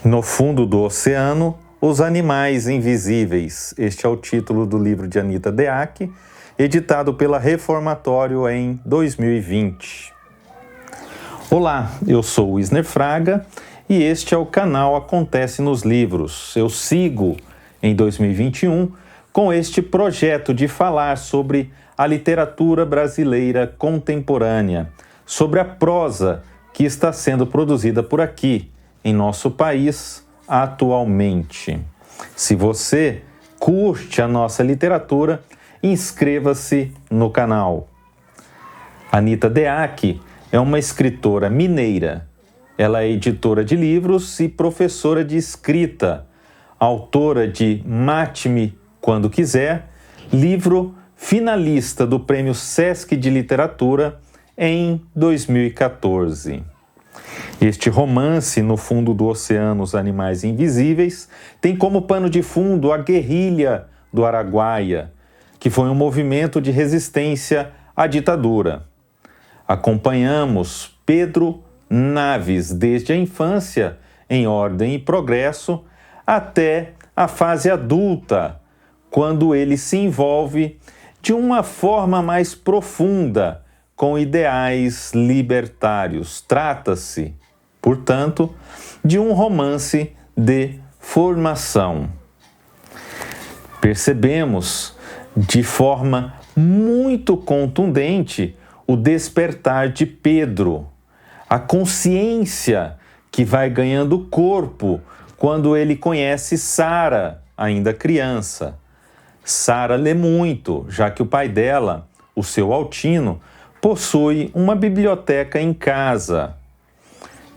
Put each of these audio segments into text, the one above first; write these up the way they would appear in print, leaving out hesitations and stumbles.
No fundo do oceano, os animais invisíveis. Este é o título do livro de Anita Deac, editado pela Reformatório em 2020. Olá, eu sou o Wisner Fraga e este é o canal Acontece nos Livros. Eu sigo em 2021 com este projeto de falar sobre a literatura brasileira contemporânea, sobre a prosa que está sendo produzida por aqui, em nosso país, atualmente. Se você curte a nossa literatura, inscreva-se no canal. Anita Deac é uma escritora mineira. Ela é editora de livros e professora de escrita, autora de Mate-me Quando Quiser, livro finalista do Prêmio Sesc de Literatura em 2014. Este romance, No Fundo do Oceano, Os Animais Invisíveis, tem como pano de fundo a guerrilha do Araguaia, que foi um movimento de resistência à ditadura. Acompanhamos Pedro Naves desde a infância, em Ordem e Progresso, até a fase adulta, quando ele se envolve de uma forma mais profunda com ideais libertários. Trata-se, portanto, de um romance de formação. Percebemos de forma muito contundente o despertar de Pedro, a consciência que vai ganhando corpo quando ele conhece Sara, ainda criança. Sara lê muito, já que o pai dela, o seu Altino, possui uma biblioteca em casa.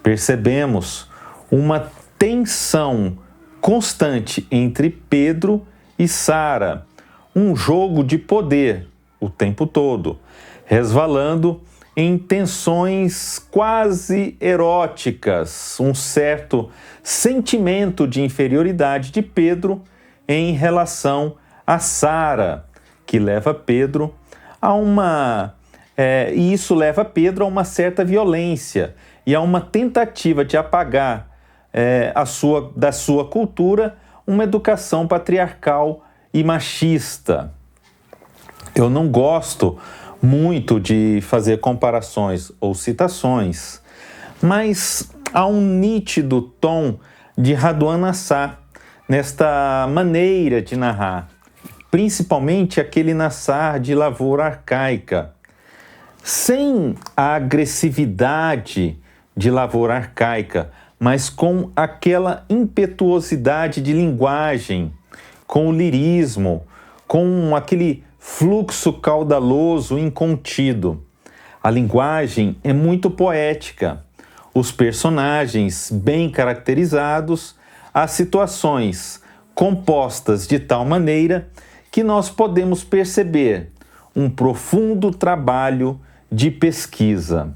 Percebemos uma tensão constante entre Pedro e Sara, um jogo de poder o tempo todo, resvalando em tensões quase eróticas, um certo sentimento de inferioridade de Pedro em relação a Sara, que leva Pedro a e isso leva Pedro a uma certa violência e a uma tentativa de apagar da sua cultura uma educação patriarcal e machista. Eu não gosto muito de fazer comparações ou citações, mas há um nítido tom de Raduan Nassar nesta maneira de narrar, principalmente aquele Nassar de lavoura arcaica, sem a agressividade de lavoura arcaica, mas com aquela impetuosidade de linguagem, com o lirismo, com aquele fluxo caudaloso incontido. A linguagem é muito poética, os personagens bem caracterizados, as situações compostas de tal maneira que nós podemos perceber um profundo trabalho de pesquisa.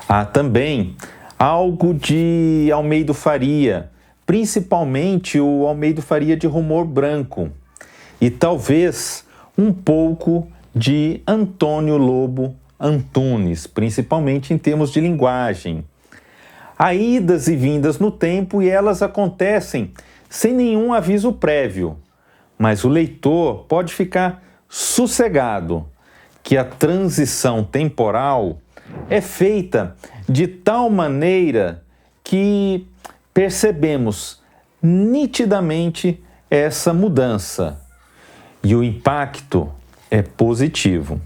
Há também algo de Almeida Faria, principalmente o Almeida Faria de Rumor Branco, e talvez um pouco de Antônio Lobo Antunes, principalmente em termos de linguagem. Há idas e vindas no tempo e elas acontecem sem nenhum aviso prévio, mas o leitor pode ficar sossegado que a transição temporal é feita de tal maneira que percebemos nitidamente essa mudança e o impacto é positivo.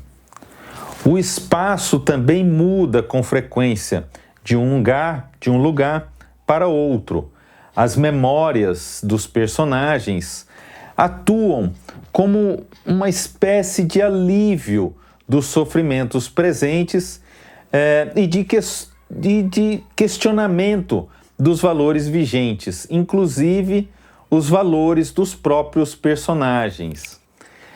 O espaço também muda com frequência de um lugar para outro. As memórias dos personagens atuam como uma espécie de alívio dos sofrimentos presentes e de questionamento dos valores vigentes, inclusive os valores dos próprios personagens.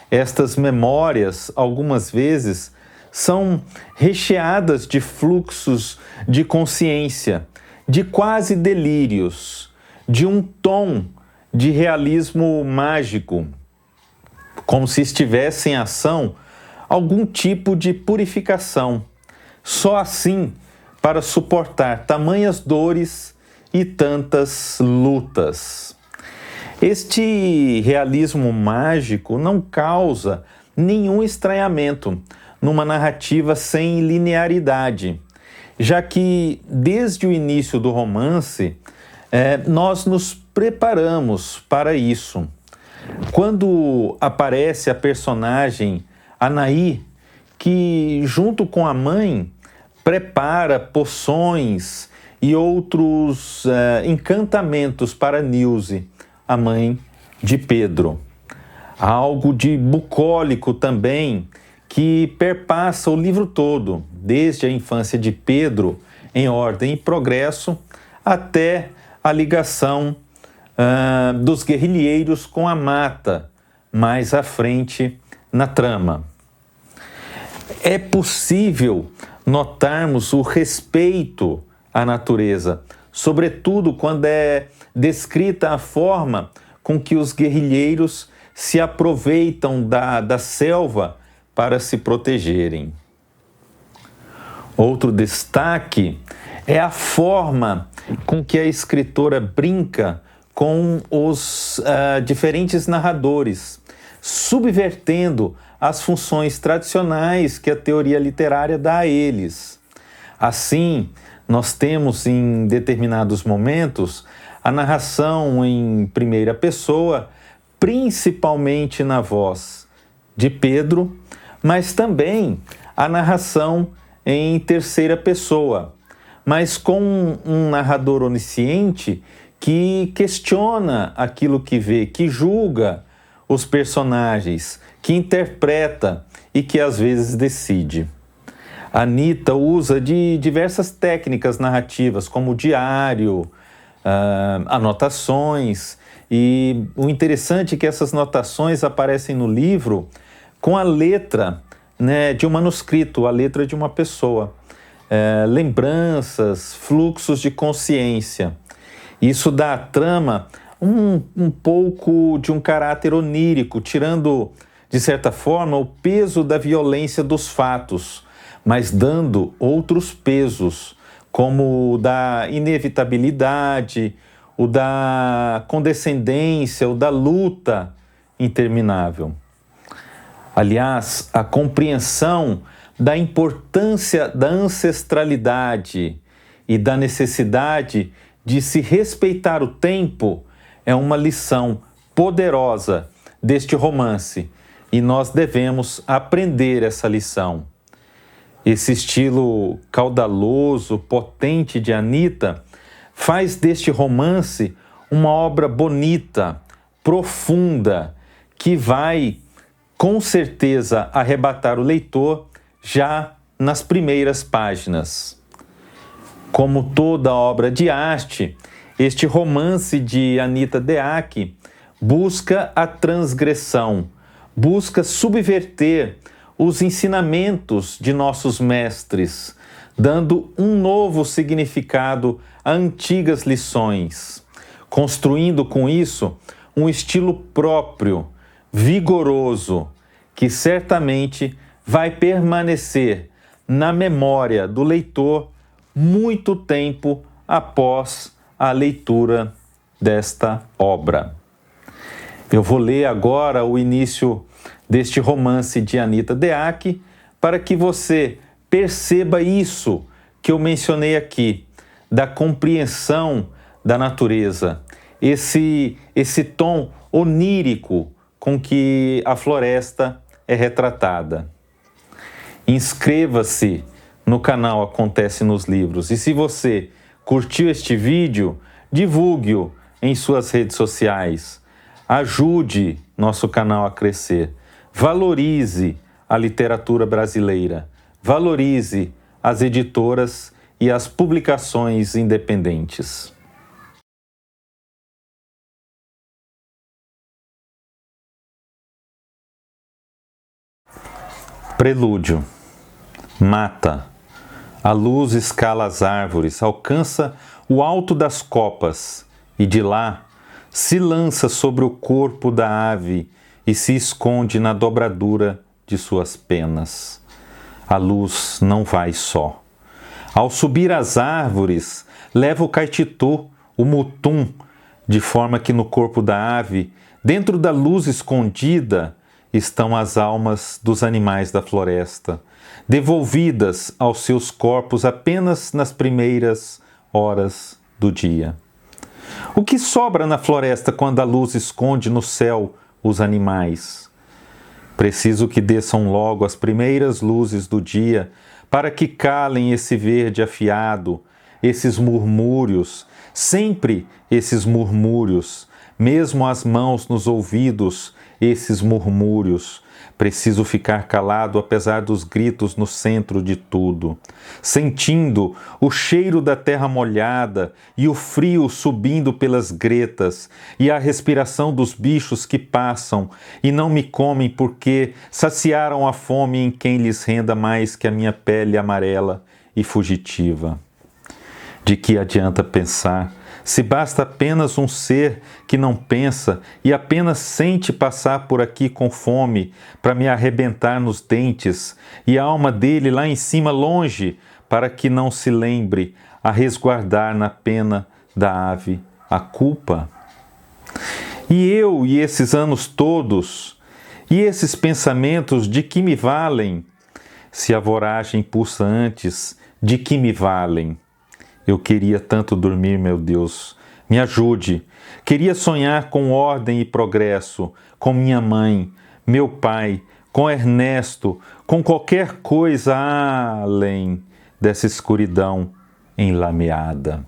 Estas memórias, algumas vezes, são recheadas de fluxos de consciência, de quase delírios, de um tom de realismo mágico, como se estivesse em ação algum tipo de purificação. Só assim, para suportar tamanhas dores e tantas lutas. Este realismo mágico não causa nenhum estranhamento numa narrativa sem linearidade, já que desde o início do romance nós nos preparamos para isso. Quando aparece a personagem Anaí, que junto com a mãe prepara poções e outros encantamentos para Nilce, a mãe de Pedro. Há algo de bucólico também que perpassa o livro todo, desde a infância de Pedro, em Ordem e Progresso, até a ligação dos guerrilheiros com a mata, mais à frente na trama. É possível notarmos o respeito à natureza, sobretudo quando é descrita a forma com que os guerrilheiros se aproveitam da selva para se protegerem. Outro destaque é a forma com que a escritora brinca com os diferentes narradores, subvertendo as funções tradicionais que a teoria literária dá a eles. Assim, nós temos em determinados momentos a narração em primeira pessoa, principalmente na voz de Pedro, mas também a narração em terceira pessoa, mas com um narrador onisciente que questiona aquilo que vê, que julga os personagens, que interpreta e que às vezes decide. Anita usa de diversas técnicas narrativas, como diário, anotações, e o interessante é que essas anotações aparecem no livro com a letra de um manuscrito, a letra de uma pessoa. Lembranças, fluxos de consciência. Isso dá à trama um pouco de um caráter onírico, tirando, de certa forma, o peso da violência dos fatos, mas dando outros pesos, como o da inevitabilidade, o da condescendência, o da luta interminável. Aliás, a compreensão da importância da ancestralidade e da necessidade de se respeitar o tempo é uma lição poderosa deste romance, e nós devemos aprender essa lição. Esse estilo caudaloso, potente de Anita faz deste romance uma obra bonita, profunda, que vai, com certeza, arrebatar o leitor já nas primeiras páginas. Como toda obra de arte, este romance de Anita Deac busca a transgressão, busca subverter os ensinamentos de nossos mestres, dando um novo significado a antigas lições, construindo com isso um estilo próprio, vigoroso, que certamente vai permanecer na memória do leitor muito tempo após a leitura desta obra. Eu vou ler agora o início deste romance de Anita Deac para que você perceba isso que eu mencionei aqui, da compreensão da natureza, esse tom onírico com que a floresta é retratada. Inscreva-se no canal Acontece nos Livros, e se você curtiu este vídeo, divulgue-o em suas redes sociais. Ajude nosso canal a crescer. Valorize a literatura brasileira. Valorize as editoras e as publicações independentes. Prelúdio. Mata. A luz escala as árvores, alcança o alto das copas e de lá se lança sobre o corpo da ave e se esconde na dobradura de suas penas. A luz não vai só. Ao subir as árvores, leva o caititu o mutum, de forma que no corpo da ave, dentro da luz escondida, estão as almas dos animais da floresta, devolvidas aos seus corpos apenas nas primeiras horas do dia. O que sobra na floresta quando a luz esconde no céu os animais? Preciso que desçam logo as primeiras luzes do dia para que calem esse verde afiado, esses murmúrios, sempre esses murmúrios, mesmo as mãos nos ouvidos, esses murmúrios. Preciso ficar calado apesar dos gritos no centro de tudo, sentindo o cheiro da terra molhada e o frio subindo pelas gretas e a respiração dos bichos que passam e não me comem porque saciaram a fome em quem lhes renda mais que a minha pele amarela e fugitiva. De que adianta pensar, se basta apenas um ser que não pensa e apenas sente passar por aqui com fome para me arrebentar nos dentes e a alma dele lá em cima longe para que não se lembre a resguardar na pena da ave a culpa? E eu e esses anos todos, e esses pensamentos de que me valem? Se a voragem pulsa antes, de que me valem? Eu queria tanto dormir, meu Deus, me ajude. Queria sonhar com ordem e progresso, com minha mãe, meu pai, com Ernesto, com qualquer coisa além dessa escuridão enlameada.